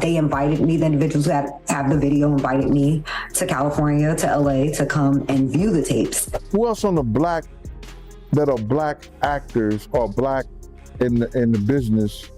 They invited me, the individuals that have the video invited me to California, to LA, to come and view the tapes. Who else on the black, that are black actors or black in the business,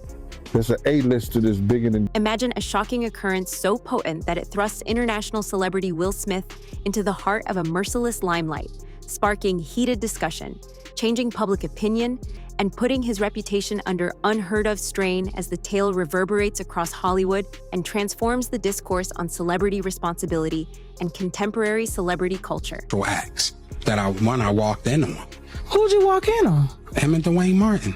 there's an A-lister that's bigger than... Imagine a shocking occurrence so potent that it thrusts international celebrity Will Smith into the heart of a merciless limelight, sparking heated discussion, changing public opinion, and putting his reputation under unheard-of strain as the tale reverberates across Hollywood and transforms the discourse on celebrity responsibility and contemporary celebrity culture. Acts that I walked in on. Who'd you walk in on? Him and Dwayne Martin.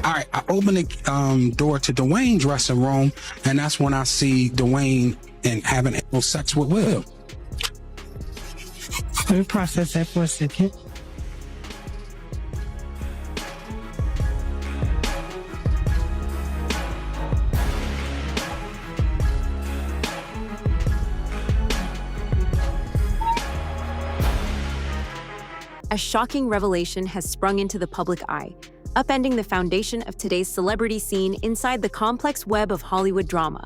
All right, I open the door to Dwayne's dressing room, and that's when I see Dwayne and having sex with Will. Let me process that for a second. A shocking revelation has sprung into the public eye, upending the foundation of today's celebrity scene inside the complex web of Hollywood drama,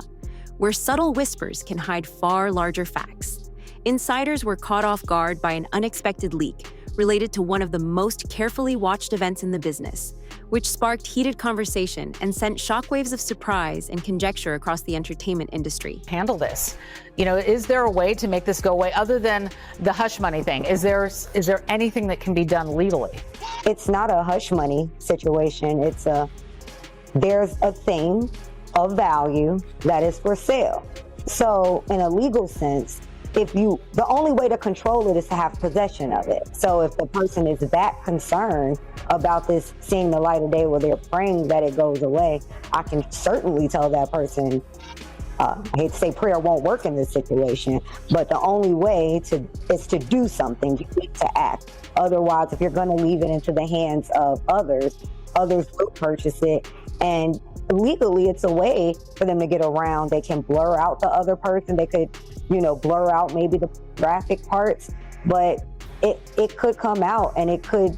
where subtle whispers can hide far larger facts. Insiders were caught off guard by an unexpected leak related to one of the most carefully watched events in the business, which sparked heated conversation and sent shockwaves of surprise and conjecture across the entertainment industry. Handle this. You know, is there a way to make this go away other than the hush money thing? Is there anything that can be done legally? It's not a hush money situation. There's a thing of value that is for sale. So in a legal sense, the only way to control it is to have possession of it. So if the person is that concerned about this seeing the light of day where they're praying that it goes away, I can certainly tell that person, I hate to say prayer won't work in this situation, but the only way is to do something. You need to act. Otherwise, if you're going to leave it into the hands of others will purchase it. And legally, it's a way for them to get around. They can blur out the other person. They could, blur out maybe the graphic parts, but it could come out and it could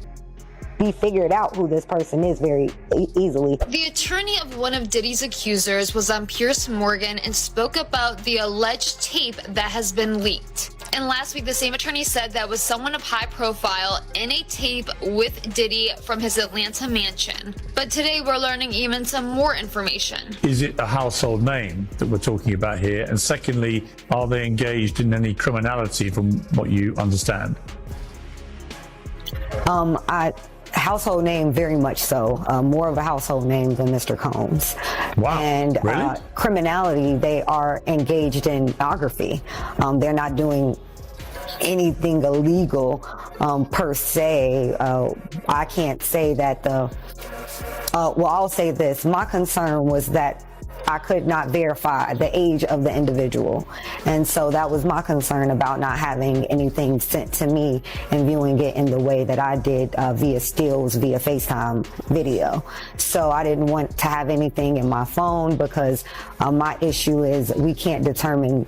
be figured out who this person is very easily. The attorney of one of Diddy's accusers was on Piers Morgan and spoke about the alleged tape that has been leaked. And last week, the same attorney said that was someone of high profile in a tape with Diddy from his Atlanta mansion. But today we're learning even some more information. Is it a household name that we're talking about here? And secondly, are they engaged in any criminality from what you understand? Household name, very much so. More of a household name than Mr. Combs. Wow. And really? Criminality, they are engaged in pornography. They're not doing anything illegal per se. I can't say that I'll say this. My concern was that I could not verify the age of the individual. And so that was my concern about not having anything sent to me and viewing it in the way that I did via stills, via FaceTime video. So I didn't want to have anything in my phone because my issue is we can't determine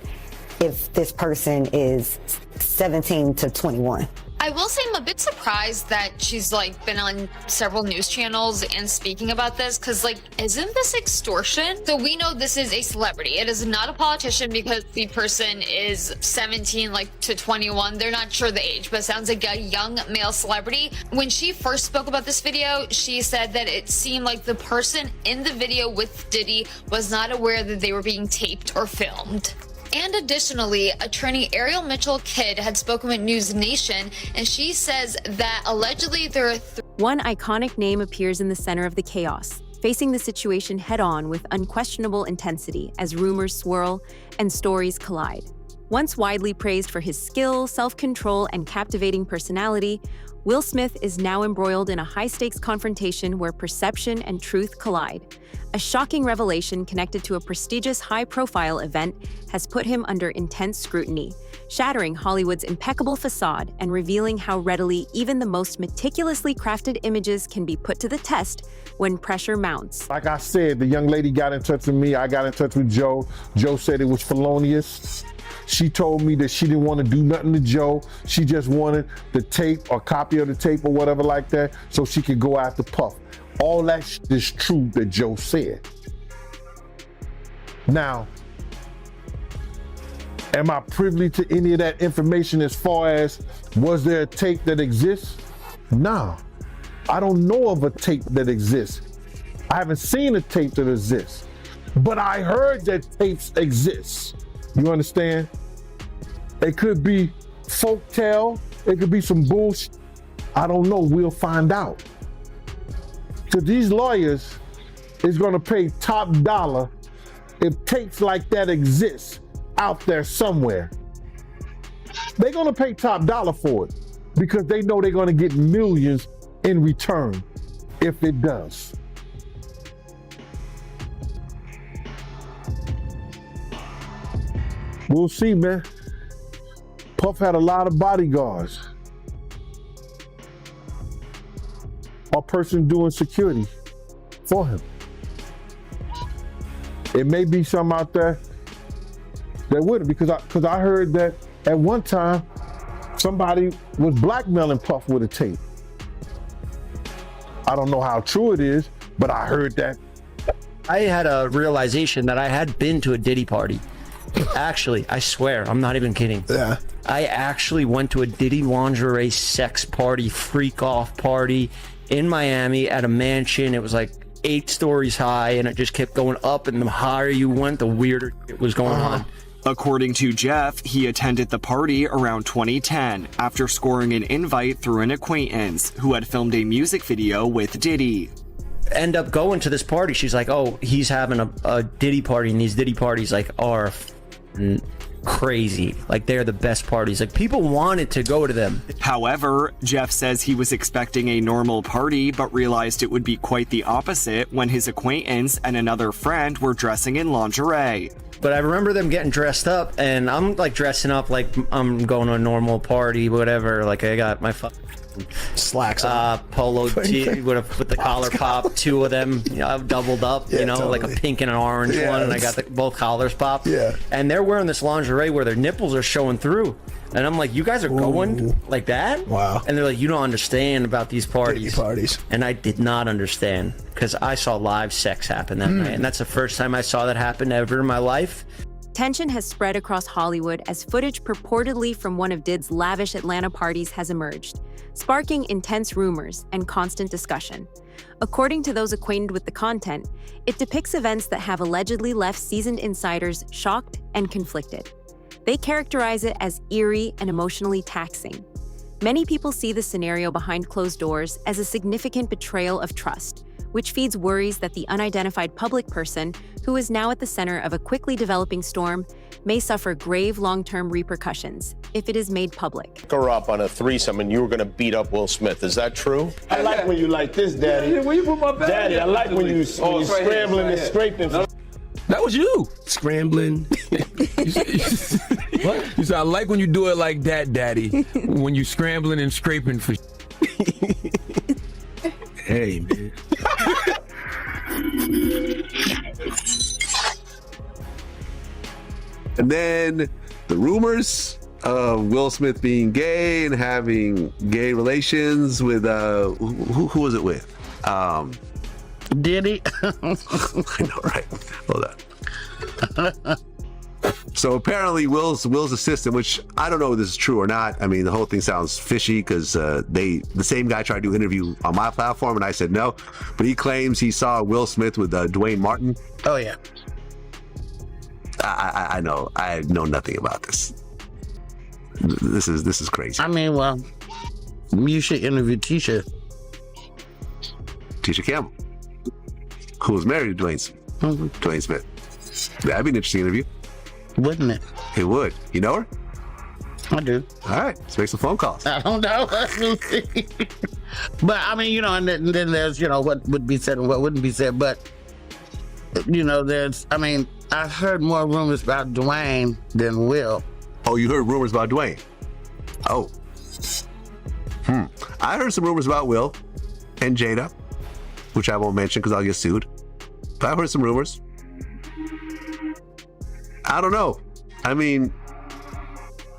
if this person is 17 to 21. I will say I'm a bit surprised that she's been on several news channels and speaking about this, because isn't this extortion? So we know this is a celebrity. It is not a politician because the person is 17 to 21. They're not sure the age, but it sounds like a young male celebrity. When she first spoke about this video, she said that it seemed like the person in the video with Diddy was not aware that they were being taped or filmed. And additionally, attorney Ariel Mitchell-Kidd had spoken with News Nation, and she says that allegedly there are one iconic name appears in the center of the chaos, facing the situation head-on with unquestionable intensity as rumors swirl and stories collide. Once widely praised for his skill, self-control, and captivating personality, Will Smith is now embroiled in a high-stakes confrontation where perception and truth collide. A shocking revelation connected to a prestigious high-profile event has put him under intense scrutiny, shattering Hollywood's impeccable facade and revealing how readily even the most meticulously crafted images can be put to the test when pressure mounts. Like I said, the young lady got in touch with me. I got in touch with Joe. Joe said it was felonious. She told me that she didn't want to do nothing to Joe. She just wanted the tape or copy of the tape or whatever like that so she could go after Puff. All that is true that Joe said. Now, am I privy to any of that information as far as was there a tape that exists? No, I don't know of a tape that exists. I haven't seen a tape that exists, but I heard that tapes exist. You understand? It could be folktale. It could be some bullshit. I don't know. We'll find out. So these lawyers is gonna pay top dollar if tapes like that exist out there somewhere. They're gonna pay top dollar for it because they know they're gonna get millions in return if it does. We'll see, man. Puff had a lot of bodyguards. A person doing security for him. It may be some out there that wouldn't, because I heard that at one time somebody was blackmailing Puff with a tape. I don't know how true it is, but I heard that. I had a realization that I had been to a Diddy party. Actually, I swear, I'm not even kidding. Yeah. I actually went to a Diddy lingerie sex party, freak off party in Miami at a mansion. It was like 8 stories high, and it just kept going up, and the higher you went, the weirder it was going on. According to Jeff, he attended the party around 2010 after scoring an invite through an acquaintance who had filmed a music video with Diddy. End up going to this party. She's like, oh, he's having a Diddy party, and these Diddy parties like are crazy. Like, they're the best parties. Like, people wanted to go to them. However, Jeff says he was expecting a normal party, but realized it would be quite the opposite when his acquaintance and another friend were dressing in lingerie. But I remember them getting dressed up, and I'm like dressing up like I'm going to a normal party, whatever. Like, I got my slacks polo tee with the collar pop, 2 of them, you know, I've doubled up, you know, totally. like a pink and an orange one, and I got both collars popped. Yeah. And they're wearing this lingerie where their nipples are showing through. And I'm like, you guys are going like that? Wow. And they're like, you don't understand about these parties. And I did not understand, because I saw live sex happen that night. And that's the first time I saw that happen ever in my life. Tension has spread across Hollywood as footage purportedly from one of Did's lavish Atlanta parties has emerged, sparking intense rumors and constant discussion. According to those acquainted with the content, it depicts events that have allegedly left seasoned insiders shocked and conflicted. They characterize it as eerie and emotionally taxing. Many people see the scenario behind closed doors as a significant betrayal of trust, which feeds worries that the unidentified public person, who is now at the center of a quickly developing storm, may suffer grave long-term repercussions if it is made public. Her up on a threesome and you were going to beat up Will Smith. Is that true? I like when you like this, Daddy. Yeah, where you put my bag? Daddy, I like when you scrambling and scraping. That was you. Scrambling. What? You said, I like when you do it like that, Daddy. When you scrambling and scraping for Hey, man. And then the rumors of Will Smith being gay and having gay relations with who was it with? Diddy. I know, right? Hold on. So apparently Will's assistant, which I don't know if this is true or not. I mean, the whole thing sounds fishy because the same guy tried to do an interview on my platform and I said no, but he claims he saw Will Smith with Dwayne Martin. Oh yeah. I know. I know nothing about this. This is crazy. I mean, well, you should interview Tisha Campbell, who was married to Dwayne Smith. That'd be an interesting interview. Wouldn't it? It would. You know her? I do. All right, let's make some phone calls. I don't know. But I mean, you know, and then there's, you know, what would be said and what wouldn't be said. But, you know, I've heard more rumors about Dwayne than Will. Oh, you heard rumors about Dwayne? Oh. I heard some rumors about Will and Jada, which I won't mention because I'll get sued. But I heard some rumors. I don't know. I mean,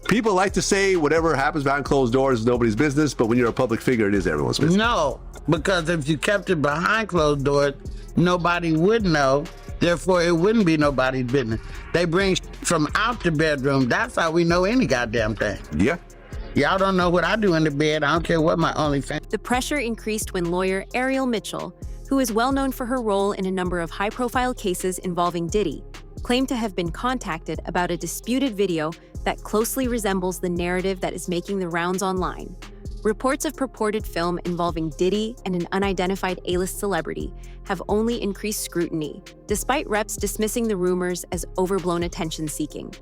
People like to say whatever happens behind closed doors is nobody's business, but when you're a public figure, it is everyone's business. No, because if you kept it behind closed doors, nobody would know. Therefore, it wouldn't be nobody's business. They bring from out the bedroom. That's how we know any goddamn thing. Yeah. Y'all don't know what I do in the bed. I don't care what my OnlyFans. The pressure increased when lawyer Ariel Mitchell, who is well known for her role in a number of high-profile cases involving Diddy, claimed to have been contacted about a disputed video that closely resembles the narrative that is making the rounds online. Reports of purported film involving Diddy and an unidentified A-list celebrity have only increased scrutiny, despite reps dismissing the rumors as overblown attention-seeking.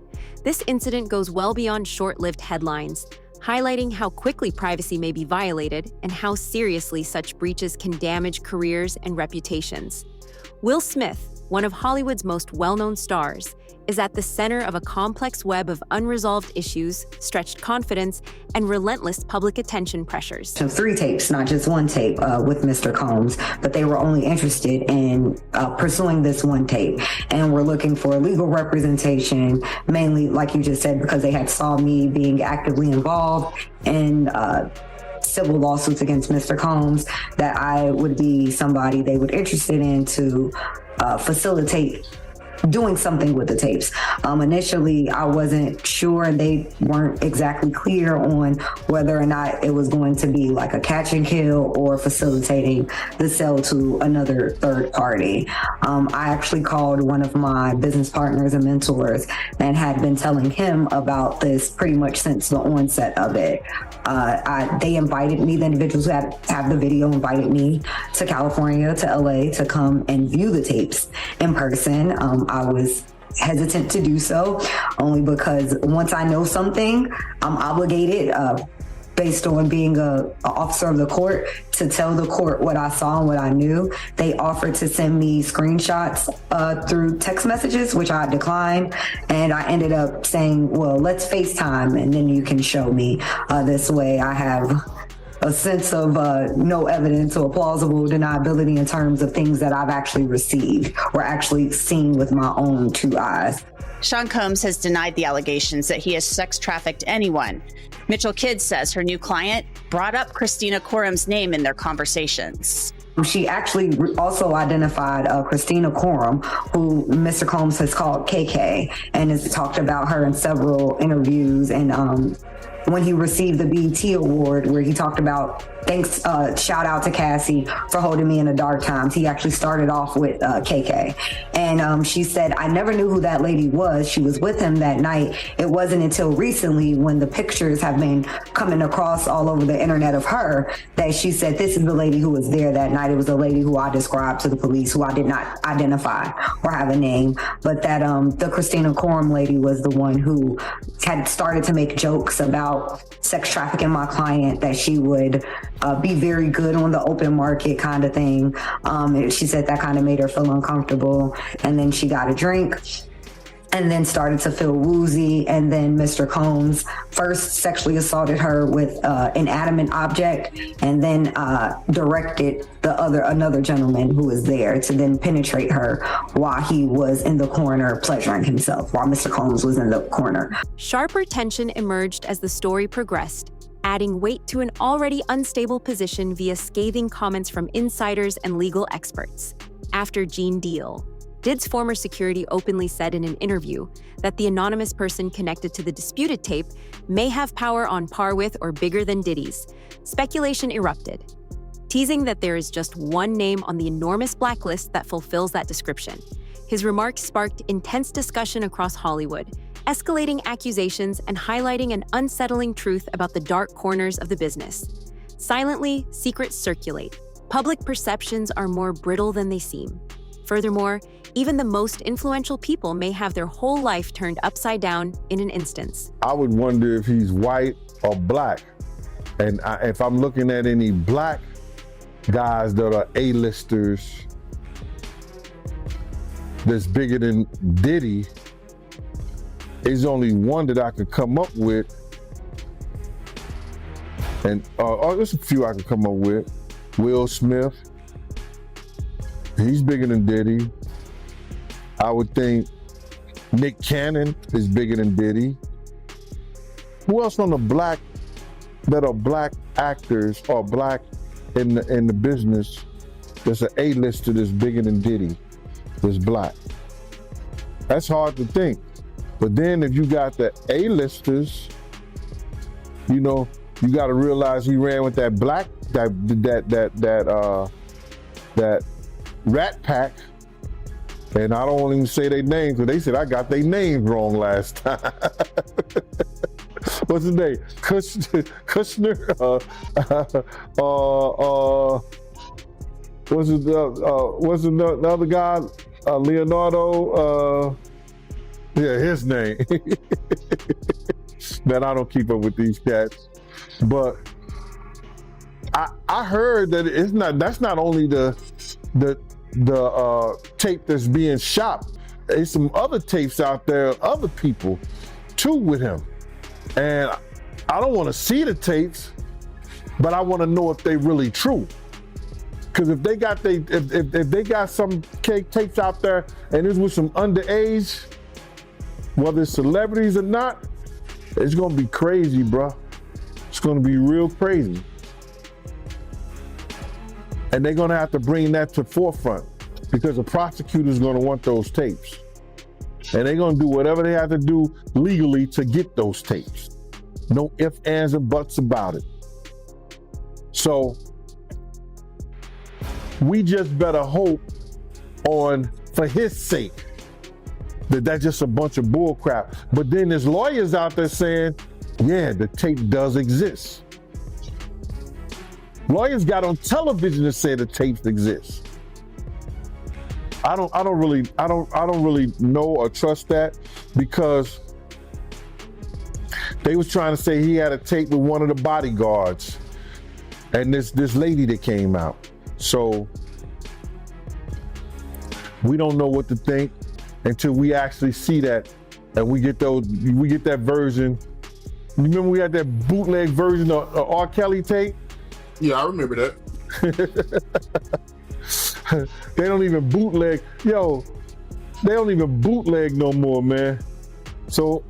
This incident goes well beyond short-lived headlines, highlighting how quickly privacy may be violated and how seriously such breaches can damage careers and reputations. Will Smith, one of Hollywood's most well-known stars, is at the center of a complex web of unresolved issues, stretched confidence, and relentless public attention pressures. 3 tapes, not just 1 tape with Mr. Combs, but they were only interested in pursuing this 1 tape. And we're looking for legal representation, mainly, like you just said, because they had saw me being actively involved in civil lawsuits against Mr. Combs, that I would be somebody they were interested in to facilitate doing something with the tapes. Initially, I wasn't sure, and they weren't exactly clear on whether or not it was going to be like a catch and kill or facilitating the sale to another third party. I actually called one of my business partners and mentors and had been telling him about this pretty much since the onset of it. They invited me, the individuals who have the video invited me to California, to LA, to come and view the tapes in person. I was hesitant to do so only because once I know something, I'm obligated, based on being an officer of the court, to tell the court what I saw and what I knew. They offered to send me screenshots through text messages, which I declined. And I ended up saying, well, let's FaceTime and then you can show me. This way I have a sense of no evidence or plausible deniability in terms of things that I've actually received or actually seen with my own 2 eyes. Sean Combs has denied the allegations that he has sex trafficked anyone. Mitchell Kidd says her new client brought up Christina Quorum's name in their conversations. She actually also identified Christina Quorum, who Mr. Combs has called KK, and has talked about her in several interviews. And when he received the BET Award, where he talked about, thanks, shout out to Cassie for holding me in the dark times. He actually started off with KK. And she said, I never knew who that lady was. She was with him that night. It wasn't until recently, when the pictures have been coming across all over the internet of her, that she said, this is the lady who was there that night. It was a lady who I described to the police, who I did not identify or have a name, but that the Christina Quorum lady was the one who had started to make jokes about sex trafficking my client, that she would be very good on the open market kind of thing. She said that kind of made her feel uncomfortable. And then she got a drink and then started to feel woozy. And then Mr. Combs first sexually assaulted her with an inanimate object, and then directed another gentleman who was there to then penetrate her while he was in the corner pleasuring himself, while Mr. Combs was in the corner. Sharper tension emerged as the story progressed, adding weight to an already unstable position via scathing comments from insiders and legal experts. After Gene Deal, Did's former security openly said in an interview that the anonymous person connected to the disputed tape may have power on par with or bigger than Diddy's. Speculation erupted, teasing that there is just one name on the enormous blacklist that fulfills that description. His remarks sparked intense discussion across Hollywood, escalating accusations and highlighting an unsettling truth about the dark corners of the business. Silently, secrets circulate. Public perceptions are more brittle than they seem. Furthermore, even the most influential people may have their whole life turned upside down in an instance. I would wonder if he's white or black. And if I'm looking at any black guys that are A-listers that's bigger than Diddy, there's only one that I could come up with. And there's a few I could come up with. Will Smith, he's bigger than Diddy. I would think Nick Cannon is bigger than Diddy. Who else on the black that are black actors or black in the business? There's an A-lister that's bigger than Diddy. That's black. That's hard to think. But then if you got the A-listers, you know, you got to realize he ran with that black that Rat Pack. And I don't even say their names because they said I got their names wrong last time. What's his name? Kushner? What's the other guy? Leonardo? Yeah, his name. Man, I don't keep up with these cats. But I heard that that's not only the tape that's being shot. There's some other tapes out there, other people too with him. And I don't want to see the tapes, but I want to know if they really true. Because if they got some tapes out there and it's with some underage, whether it's celebrities or not, it's gonna be crazy, bro. It's gonna be real crazy. And they're gonna have to bring that to forefront because the prosecutor's gonna want those tapes. And they're gonna do whatever they have to do legally to get those tapes. No ifs, ands, and buts about it. So we just better hope for his sake, that's just a bunch of bull crap. But then there's lawyers out there saying, yeah, the tape does exist. Lawyers got on television to say the tapes exist. I don't really know or trust that because they was trying to say he had a tape with one of the bodyguards and this lady that came out. So we don't know what to think until we actually see that and we get that version. You remember we had that bootleg version of R. Kelly tape? Yeah, I remember that. They don't even bootleg. Yo, they don't even bootleg no more, man. So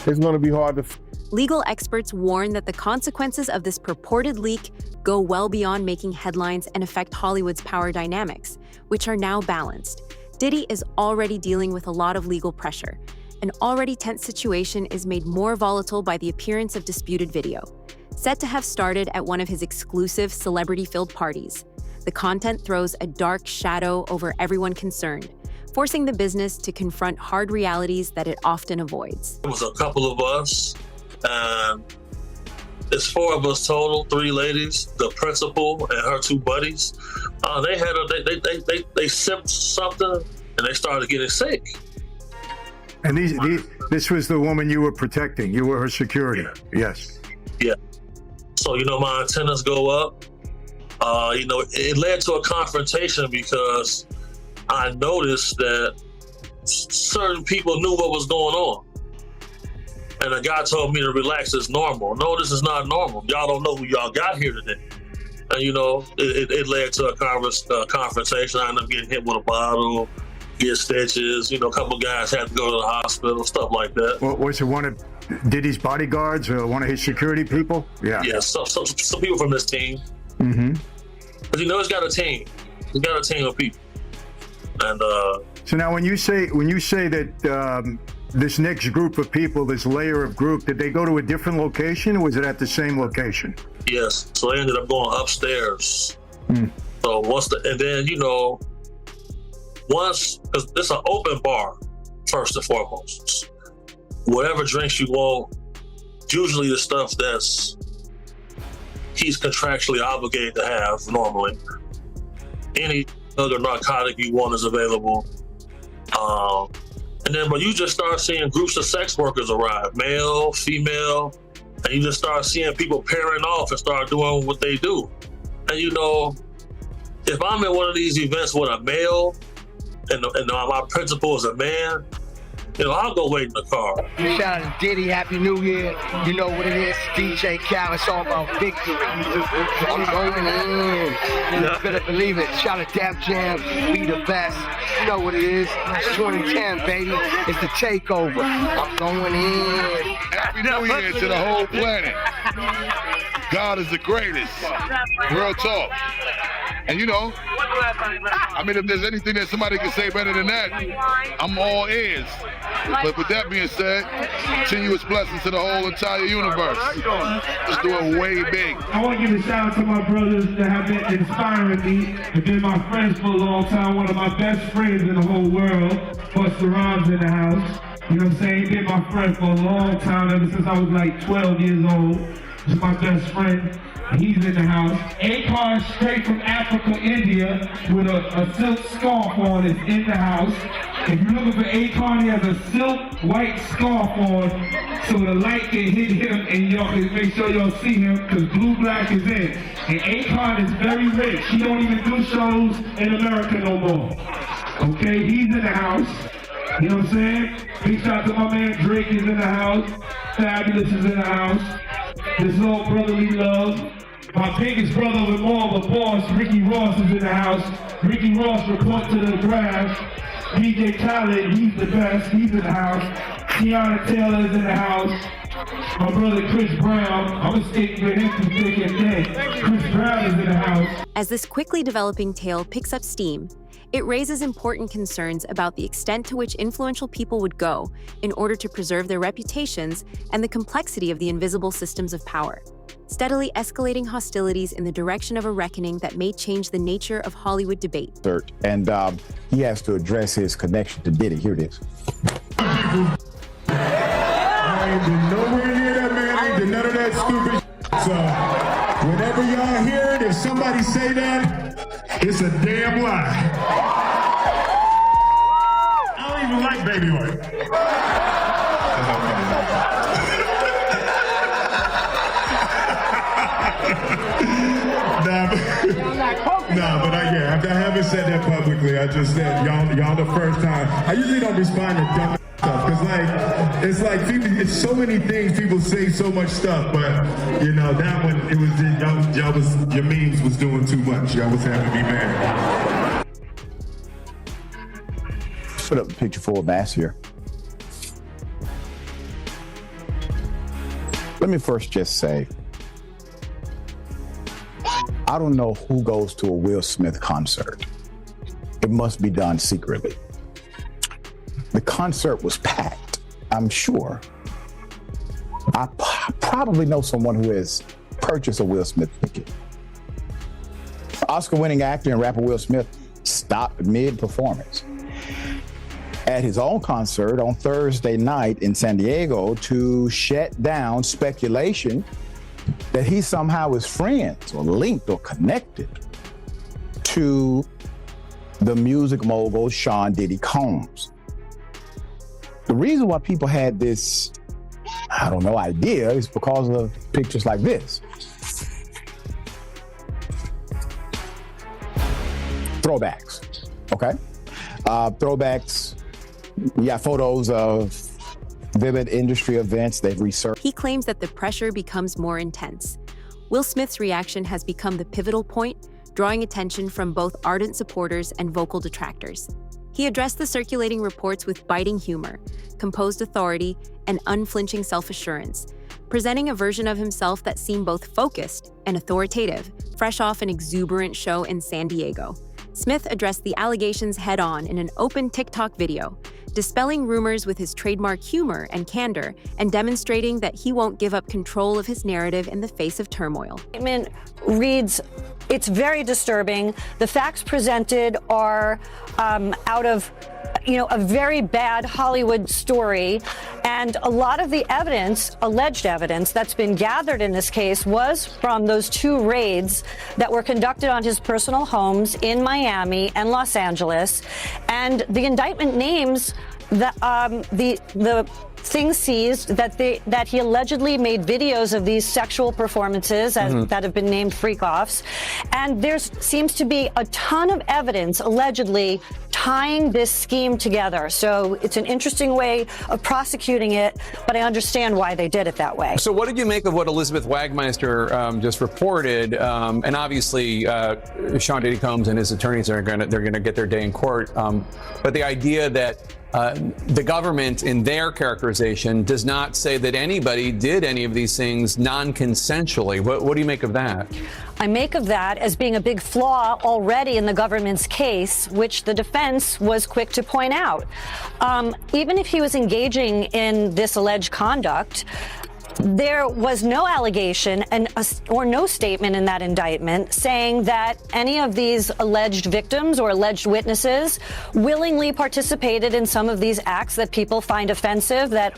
it's gonna be hard to. Legal experts warn that the consequences of this purported leak go well beyond making headlines and affect Hollywood's power dynamics, which are now balanced. Diddy is already dealing with a lot of legal pressure. An already tense situation is made more volatile by the appearance of disputed video. Set to have started at one of his exclusive celebrity-filled parties, the content throws a dark shadow over everyone concerned, forcing the business to confront hard realities that it often avoids. It was a couple of us, and it's 4 of us total, 3 ladies, the principal and her 2 buddies. They sipped something and they started getting sick. And this was the woman you were protecting. You were her security. Yes. Yeah. So, my antennas go up. It led to a confrontation because I noticed that certain people knew what was going on. And the guy told me to relax, it's normal. No, this is not normal. Y'all don't know who y'all got here today. And, it led to a confrontation. I ended up getting hit with a bottle, get stitches. A couple guys had to go to the hospital, stuff like that. Well, was it one of Diddy's bodyguards or one of his security people? Yeah. Yeah, some people from this team. Mm-hmm. But he's got a team. He's got a team of people. And so now when you say that this next group of people, this layer of group, did they go to a different location or was it at the same location? Yes. So they ended up going upstairs. So because it's an open bar, first and foremost. Whatever drinks you want, usually the stuff he's contractually obligated to have normally. Any other narcotic you want is available. But you just start seeing groups of sex workers arrive, male, female, and you just start seeing people pairing off and start doing what they do. And if I'm at one of these events with a male and my principal is a man, I'll go wait in the car. Shout out to Diddy, Happy New Year. You know what it is, DJ Cal, it's all about victory. I'm going in. You better believe it. Shout out to Dap Jam, be the best. You know what it is, it's 2010, baby. It's the takeover. I'm going in. Happy New Year to the whole planet. God is the greatest. Real talk. And I mean, if there's anything that somebody can say better than that, I'm all ears. But with that being said, continuous blessings to the whole entire universe. Let's do it way big. I want to give a shout out to my brothers that have been inspiring me. They've been my friends for a long time. One of my best friends in the whole world, Busta Rhymes in the house. You know what I'm saying? He's been my friend for a long time, ever since I was like 12 years old. He's my best friend. He's in the house. Akon straight from Africa, India, with a silk scarf on is in the house. If you're looking for Akon, he has a silk white scarf on so the light can hit him and y'all can make sure y'all see him because Blue Black is in. And Akon is very rich. He don't even do shows in America no more. Okay, he's in the house. You know what I'm saying? Big shout out to my man Drake is in the house. Fabulous is in the house. This is all brotherly love. My biggest brother with all the boss, Ricky Ross, is in the house. Ricky Ross report to the grass. DJ Khaled, he's the best. He's in the house. Tiana Taylor is in the house. My brother Chris Brown. I'm gonna stick with him to thick and thin. Chris Brown is in the house. As this quickly developing tale picks up steam, it raises important concerns about the extent to which influential people would go in order to preserve their reputations and the complexity of the invisible systems of power, steadily escalating hostilities in the direction of a reckoning that may change the nature of Hollywood debate. And he has to address his connection to Diddy. Here it is. I ain't been nowhere near that man. I ain't did none of that stupid shit. So whenever y'all hear it, if somebody say that, it's a damn lie. I don't even like baby oil. But I haven't said that publicly. I just said y'all the first time. I usually don't respond to dumb stuff because it's like people, it's so many things people say, so much stuff. But that one, it was your memes was doing too much. Y'all was having me mad. Put up a picture for a mass here. Let me first just say, I don't know who goes to a Will Smith concert. It must be done secretly. The concert was packed, I'm sure. I probably know someone who has purchased a Will Smith ticket. Oscar-winning actor and rapper Will Smith stopped mid-performance at his own concert on Thursday night in San Diego to shut down speculation that he somehow is friends or linked or connected to the music mogul Sean Diddy Combs. The reason why people had this, idea is because of pictures like this. Throwbacks, okay? Throwbacks, we got photos of vivid industry events they've researched. He claims that the pressure becomes more intense. Will Smith's reaction has become the pivotal point, drawing attention from both ardent supporters and vocal detractors. He addressed the circulating reports with biting humor, composed authority, and unflinching self-assurance, presenting a version of himself that seemed both focused and authoritative, fresh off an exuberant show in San Diego. Smith addressed the allegations head-on in an open TikTok video, dispelling rumors with his trademark humor and candor, and demonstrating that he won't give up control of his narrative in the face of turmoil. Statement reads, it's very disturbing. The facts presented are out of a very bad Hollywood story. And a lot of the evidence, alleged evidence, that's been gathered in this case was from those 2 raids that were conducted on his personal homes in Miami and Los Angeles. And the indictment names the things seized that he allegedly made videos of these sexual performances that have been named freak-offs. And there seems to be a ton of evidence, allegedly, tying this scheme together. So it's an interesting way of prosecuting it, but I understand why they did it that way. So what did you make of what Elizabeth Wagmeister just reported? And obviously, Sean Diddy Combs and his attorneys they're going to get their day in court. But the idea that the government, in their characterization, does not say that anybody did any of these things non-consensually. What do you make of that? I make of that as being a big flaw already in the government's case, which the defense was quick to point out. Even if he was engaging in this alleged conduct, there was no allegation or no statement in that indictment saying that any of these alleged victims or alleged witnesses willingly participated in some of these acts that people find offensive, that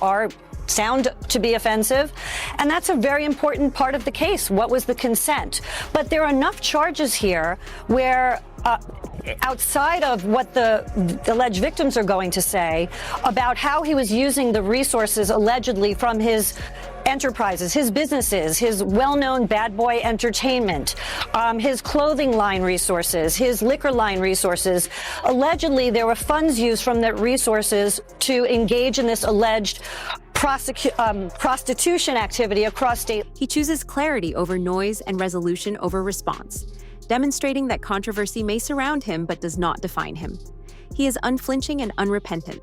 sound to be offensive. And that's a very important part of the case. What was the consent? But there are enough charges here where outside of what the alleged victims are going to say about how he was using the resources allegedly from his enterprises, his businesses, his well-known Bad Boy Entertainment, his clothing line resources, his liquor line resources. Allegedly, there were funds used from the resources to engage in this alleged prostitution activity across state. He chooses clarity over noise and resolution over response, demonstrating that controversy may surround him but does not define him. He is unflinching and unrepentant,